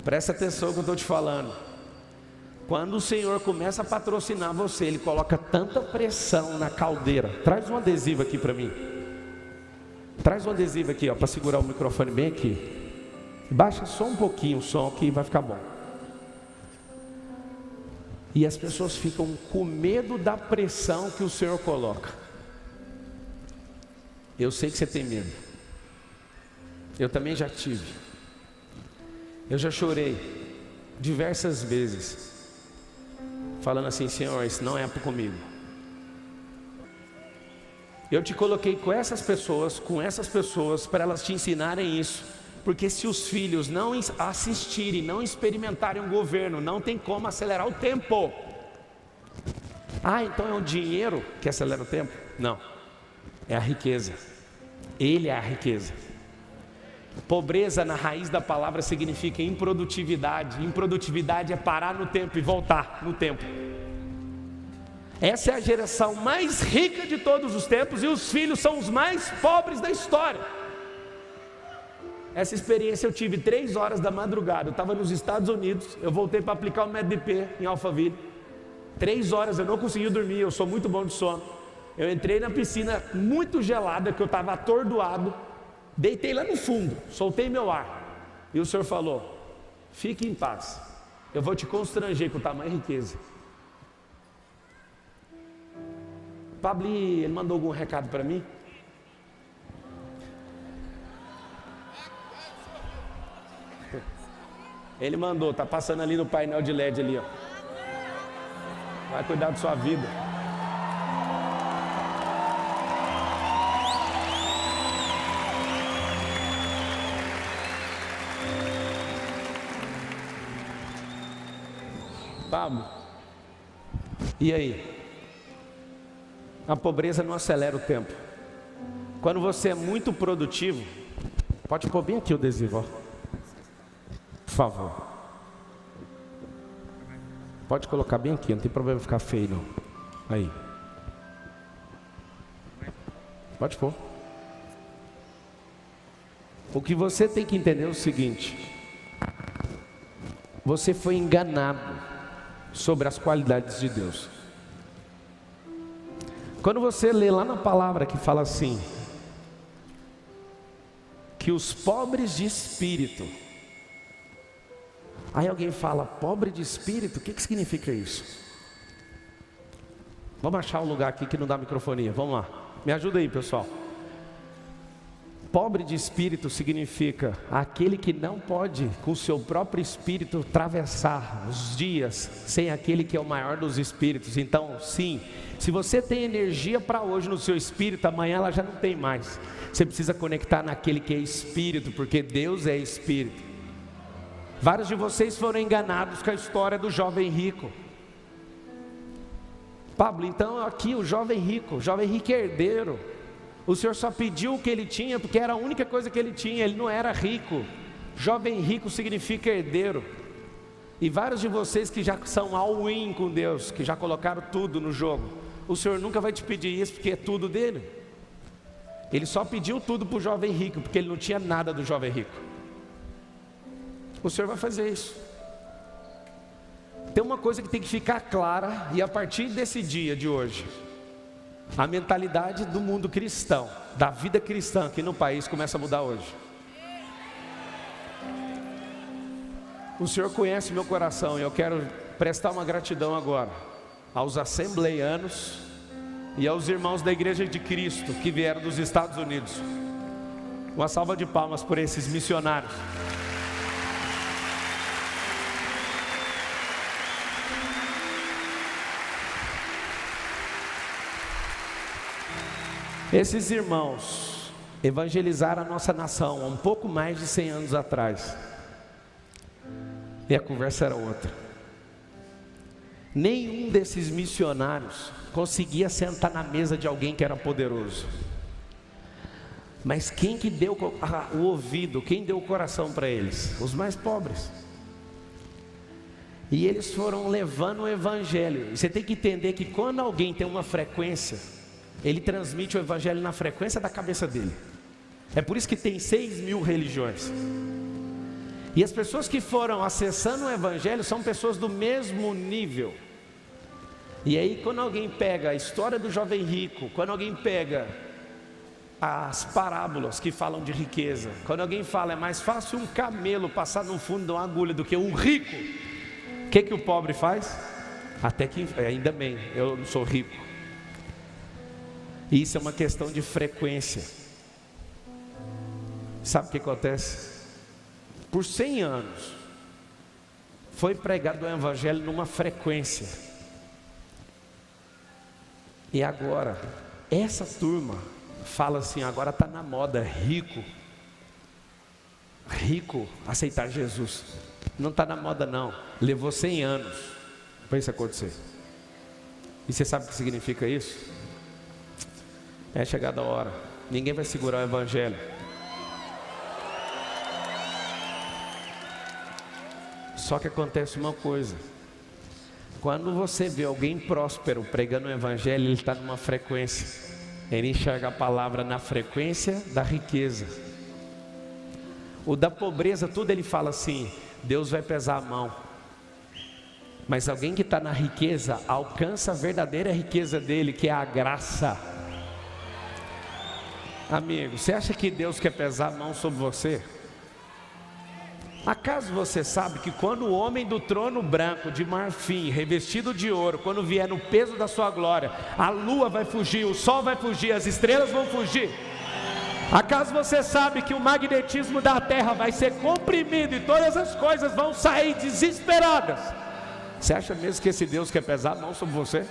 Presta atenção no que eu estou te falando. Quando o Senhor começa a patrocinar você, Ele coloca tanta pressão na caldeira. Traz um adesivo aqui para mim. Traz um adesivo aqui, para segurar o microfone bem aqui. Baixa só um pouquinho o som aqui, vai ficar bom. E as pessoas ficam com medo da pressão que o Senhor coloca. Eu sei que você tem medo. Eu também já tive. Eu já chorei diversas vezes, falando assim: Senhor, isso não é comigo. Eu te coloquei com essas pessoas, para elas te ensinarem isso. Porque se os filhos não assistirem, não experimentarem o governo, não tem como acelerar o tempo. Ah, então é o dinheiro que acelera o tempo? Não, é a riqueza. Ele é a riqueza. Pobreza na raiz da palavra significa improdutividade. Improdutividade é parar no tempo e voltar no tempo. Essa é a geração mais rica de todos os tempos, e os filhos são os mais pobres da história. Essa experiência eu tive 3 horas da madrugada. Eu estava nos Estados Unidos, eu voltei para aplicar o MEDP em Alphaville. 3 horas, eu não consegui dormir, eu sou muito bom de sono. Eu entrei na piscina muito gelada, que eu estava atordoado. Deitei lá no fundo, soltei meu ar. E o Senhor falou: fique em paz, eu vou te constranger com tamanha riqueza. Pablo, ele mandou algum recado para mim? Ele mandou, tá passando ali no painel de LED ali, ó. Vai cuidar da sua vida. Pablo, e aí? A pobreza não acelera o tempo. Quando você é muito produtivo, pode pôr bem aqui o adesivo, ó. Por favor. Pode colocar bem aqui, não tem problema ficar feio não. Aí. Pode pôr. O que você tem que entender é o seguinte: você foi enganado sobre as qualidades de Deus. Quando você lê lá na palavra que fala assim, que os pobres de espírito. Aí alguém fala, pobre de espírito, o que significa isso? Vamos achar um lugar aqui que não dá microfonia, vamos lá. Me ajuda aí, pessoal. Pobre de espírito significa aquele que não pode, com o seu próprio espírito, atravessar os dias sem aquele que é o maior dos espíritos. Então, sim, se você tem energia para hoje no seu espírito, amanhã ela já não tem mais. Você precisa conectar naquele que é espírito, porque Deus é espírito. Vários de vocês foram enganados com a história do jovem rico. Pablo, então aqui o jovem rico é herdeiro. O Senhor só pediu o que ele tinha porque era a única coisa que ele tinha, ele não era rico. Jovem rico significa herdeiro. E vários de vocês que já são all-in com Deus, que já colocaram tudo no jogo, o Senhor nunca vai te pedir isso porque é tudo dele. Ele só pediu tudo para o jovem rico porque ele não tinha nada do jovem rico. O Senhor vai fazer isso. Tem uma coisa que tem que ficar clara, e a partir desse dia de hoje, a mentalidade do mundo cristão, da vida cristã aqui no país começa a mudar hoje. O Senhor conhece meu coração e eu quero prestar uma gratidão agora aos assembleianos e aos irmãos da Igreja de Cristo que vieram dos Estados Unidos. Uma salva de palmas por esses missionários. Esses irmãos evangelizaram a nossa nação há um pouco mais de 100 anos atrás. E a conversa era outra. Nenhum desses missionários conseguia sentar na mesa de alguém que era poderoso. Mas quem que deu o ouvido, quem deu o coração para eles? Os mais pobres. E eles foram levando o evangelho. E você tem que entender que quando alguém tem uma frequência, ele transmite o evangelho na frequência da cabeça dele. É por isso que tem 6.000 religiões. E as pessoas que foram acessando o Evangelho são pessoas do mesmo nível. E aí quando alguém pega a história do jovem rico, quando alguém pega as parábolas que falam de riqueza, quando alguém fala é mais fácil um camelo passar no fundo de uma agulha do que um rico, o que o pobre faz? Até que, ainda bem, eu não sou rico. Isso é uma questão de frequência. Sabe o que acontece? Por 100 anos foi pregado o Evangelho numa frequência. E agora, essa turma fala assim, agora está na moda, rico aceitar Jesus. Não está na moda não, levou 100 anos para isso acontecer. E você sabe o que significa isso? É chegada a hora, ninguém vai segurar o Evangelho. Só que acontece uma coisa, quando você vê alguém próspero pregando o Evangelho, ele está numa frequência, ele enxerga a palavra na frequência da riqueza. O da pobreza, tudo ele fala assim, Deus vai pesar a mão. Mas alguém que está na riqueza, alcança a verdadeira riqueza dele, que é a graça. Amigo, você acha que Deus quer pesar a mão sobre você? Acaso você sabe que quando o homem do trono branco de marfim, revestido de ouro, quando vier no peso da sua glória, a lua vai fugir, o sol vai fugir, as estrelas vão fugir? Acaso você sabe que o magnetismo da terra vai ser comprimido e todas as coisas vão sair desesperadas? Você acha mesmo que esse Deus quer pesar a mão sobre você?